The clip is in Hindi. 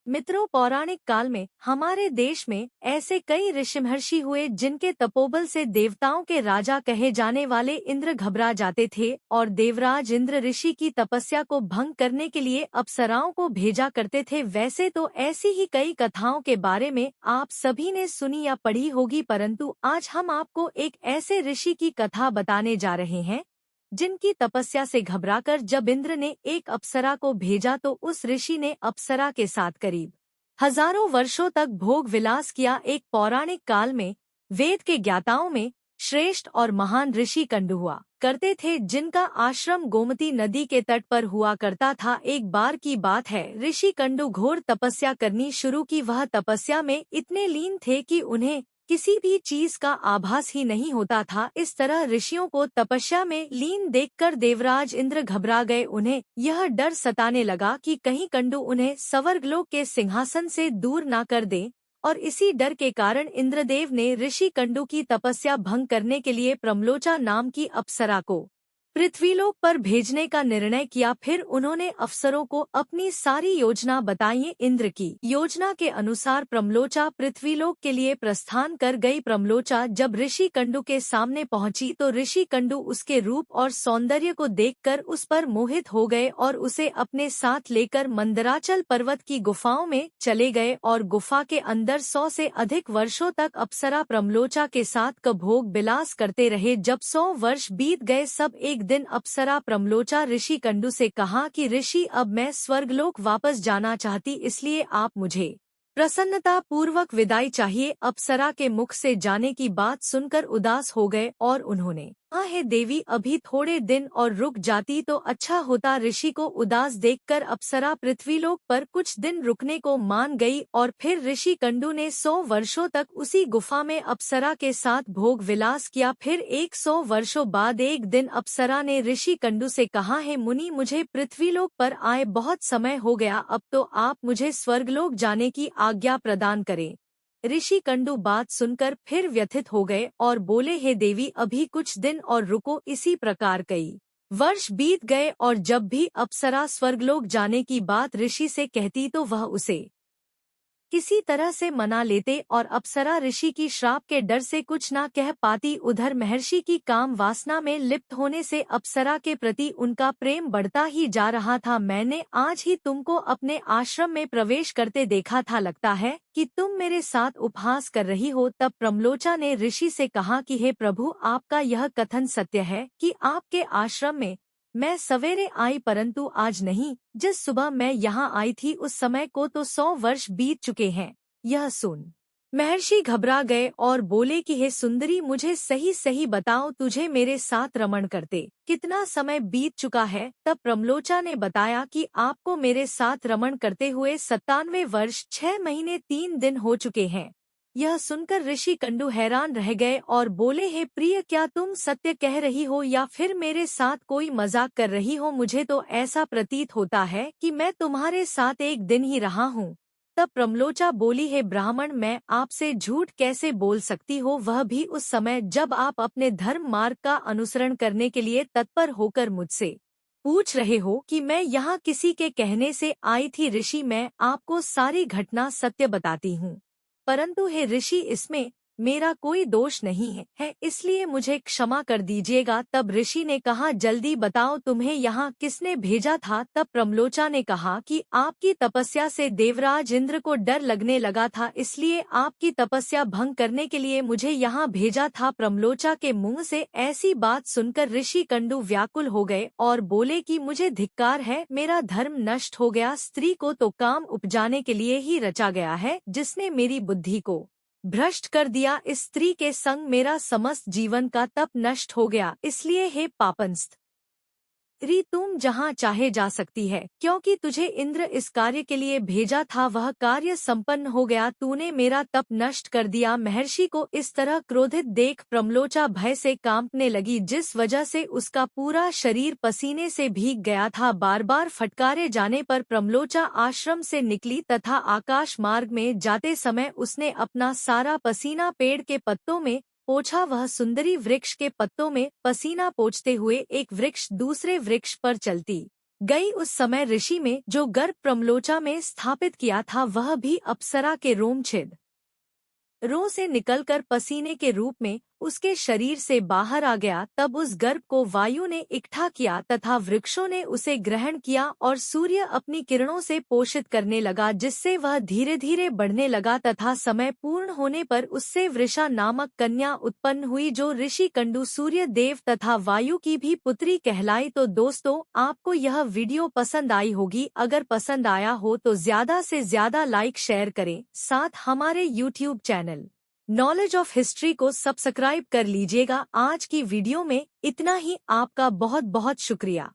मित्रों, पौराणिक काल में हमारे देश में ऐसे कई ऋषि महर्षि हुए जिनके तपोबल से देवताओं के राजा कहे जाने वाले इंद्र घबरा जाते थे और देवराज इंद्र ऋषि की तपस्या को भंग करने के लिए अप्सराओं को भेजा करते थे। वैसे तो ऐसी ही कई कथाओं के बारे में आप सभी ने सुनी या पढ़ी होगी, परंतु आज हम आपको एक ऐसे ऋषि की कथा बताने जा रहे हैं जिनकी तपस्या से घबराकर जब इंद्र ने एक अप्सरा को भेजा तो उस ऋषि ने अप्सरा के साथ करीब हजारों वर्षों तक भोग विलास किया। एक पौराणिक काल में वेद के ज्ञाताओं में श्रेष्ठ और महान ऋषि कंडु हुआ करते थे, जिनका आश्रम गोमती नदी के तट पर हुआ करता था। एक बार की बात है, ऋषि कंडु घोर तपस्या करनी शुरू की। वह तपस्या में इतने लीन थे कि उन्हें किसी भी चीज का आभास ही नहीं होता था। इस तरह ऋषियों को तपस्या में लीन देखकर देवराज इंद्र घबरा गए। उन्हें यह डर सताने लगा कि कहीं कंडु उन्हें स्वर्गलोक के सिंहासन से दूर ना कर दे, और इसी डर के कारण इंद्रदेव ने ऋषि कंडु की तपस्या भंग करने के लिए प्रमलोचा नाम की अप्सरा को पृथ्वीलोक पर भेजने का निर्णय किया। फिर उन्होंने अफसरों को अपनी सारी योजना बताई। इंद्र की योजना के अनुसार प्रमलोचा पृथ्वीलोक के लिए प्रस्थान कर गई। प्रमलोचा जब ऋषि कंडु के सामने पहुंची तो ऋषि कंडु उसके रूप और सौंदर्य को देखकर उस पर मोहित हो गए और उसे अपने साथ लेकर मंदराचल पर्वत की गुफाओं में चले गए और गुफा के अंदर 100 से अधिक वर्षों तक अप्सरा प्रमलोचा के साथ भोग विलास करते रहे। जब 100 वर्ष बीत गए, सब एक दिन अप्सरा प्रमलोचा ऋषि कंडु से कहा कि ऋषि, अब मैं स्वर्गलोक वापस जाना चाहती, इसलिए आप मुझे प्रसन्नता पूर्वक विदाई चाहिए। अप्सरा के मुख से जाने की बात सुनकर उदास हो गए और उन्होंने हे देवी, अभी थोड़े दिन और रुक जाती तो अच्छा होता। ऋषि को उदास देखकर अप्सरा पृथ्वीलोक पर कुछ दिन रुकने को मान गई और फिर ऋषि कंडु ने 100 वर्षों तक उसी गुफा में अप्सरा के साथ भोग विलास किया। फिर 100 वर्षों बाद एक दिन अप्सरा ने ऋषि कंडु से कहा, हे मुनि, मुझे पृथ्वीलोक पर आए बहुत समय हो गया, अब तो आप मुझे स्वर्गलोक जाने की आज्ञा प्रदान करें। ऋषि कंडु बात सुनकर फिर व्यथित हो गए और बोले, हे देवी, अभी कुछ दिन और रुको। इसी प्रकार कई वर्ष बीत गए और जब भी अप्सरा स्वर्गलोक जाने की बात ऋषि से कहती तो वह उसे किसी तरह से मना लेते और अप्सरा ऋषि की श्राप के डर से कुछ ना कह पाती। उधर महर्षि की काम वासना में लिप्त होने से अप्सरा के प्रति उनका प्रेम बढ़ता ही जा रहा था। मैंने आज ही तुमको अपने आश्रम में प्रवेश करते देखा था, लगता है कि तुम मेरे साथ उपहास कर रही हो। तब प्रमलोचा ने ऋषि से कहा कि हे प्रभु, आपका यह कथन सत्य है कि आपके आश्रम में मैं सवेरे आई, परंतु आज नहीं। जिस सुबह मैं यहाँ आई थी उस समय को तो 100 वर्ष बीत चुके हैं। यह सुन महर्षि घबरा गए और बोले कि हे सुंदरी, मुझे सही सही बताओ, तुझे मेरे साथ रमण करते कितना समय बीत चुका है। तब प्रमलोचा ने बताया कि आपको मेरे साथ रमण करते हुए 97 वर्ष 6 महीने 3 दिन हो चुके हैं। यह सुनकर ऋषि कंडु हैरान रह गए और बोले, हे प्रिय, क्या तुम सत्य कह रही हो या फिर मेरे साथ कोई मजाक कर रही हो? मुझे तो ऐसा प्रतीत होता है कि मैं तुम्हारे साथ एक दिन ही रहा हूँ। तब प्रमलोचा बोली, हे ब्राह्मण, मैं आपसे झूठ कैसे बोल सकती हो, वह भी उस समय जब आप अपने धर्म मार्ग का अनुसरण करने के लिए तत्पर होकर मुझसे पूछ रहे हो कि मैं यहाँ किसी के कहने से आई थी। ऋषि, मैं आपको सारी घटना सत्य बताती हूँ, परंतु हे ऋषि, इसमें मेरा कोई दोष नहीं है, इसलिए मुझे क्षमा कर दीजिएगा। तब ऋषि ने कहा, जल्दी बताओ, तुम्हें यहाँ किसने भेजा था? तब प्रमलोचा ने कहा कि आपकी तपस्या से देवराज इंद्र को डर लगने लगा था, इसलिए आपकी तपस्या भंग करने के लिए मुझे यहाँ भेजा था। प्रमलोचा के मुंह से ऐसी बात सुनकर ऋषि कंडु व्याकुल हो गए और बोले कि मुझे धिक्कार है, मेरा धर्म नष्ट हो गया। स्त्री को तो काम उपजाने के लिए ही रचा गया है, जिसने मेरी बुद्धि को भ्रष्ट कर दिया। इस स्त्री के संग मेरा समस्त जीवन का तप नष्ट हो गया, इसलिए हे पापनस्त स्त्री, तुम जहाँ चाहे जा सकती है, क्योंकि तुझे इंद्र इस कार्य के लिए भेजा था, वह कार्य संपन्न हो गया। तूने मेरा तप नष्ट कर दिया। महर्षि को इस तरह क्रोधित देख प्रमलोचा भय से कांपने लगी, जिस वजह से उसका पूरा शरीर पसीने से भीग गया था। बार बार फटकारे जाने पर प्रमलोचा आश्रम से निकली तथा आकाश मार्ग में जाते समय उसने अपना सारा पसीना पेड़ के पत्तों में पोंछा। वह सुंदरी वृक्ष के पत्तों में पसीना पोंछते हुए एक वृक्ष दूसरे वृक्ष पर चलती गई उस समय ऋषि में जो गर्भ प्रमलोचा में स्थापित किया था वह भी अप्सरा के रोमछिद रो से निकलकर पसीने के रूप में उसके शरीर से बाहर आ गया। तब उस गर्भ को वायु ने इकट्ठा किया तथा वृक्षों ने उसे ग्रहण किया और सूर्य अपनी किरणों से पोषित करने लगा, जिससे वह धीरे धीरे बढ़ने लगा तथा समय पूर्ण होने पर उससे वृषा नामक कन्या उत्पन्न हुई, जो ऋषि कंडू सूर्य देव तथा वायु की भी पुत्री कहलाई। तो दोस्तों, आपको यह वीडियो पसंद आई होगी। अगर पसंद आया हो तो ज्यादा से ज्यादा लाइक शेयर करें, साथ हमारे YouTube channel knowledge of history को सब्सक्राइब कर लीजिएगा। आज की वीडियो में इतना ही। आपका बहुत बहुत शुक्रिया।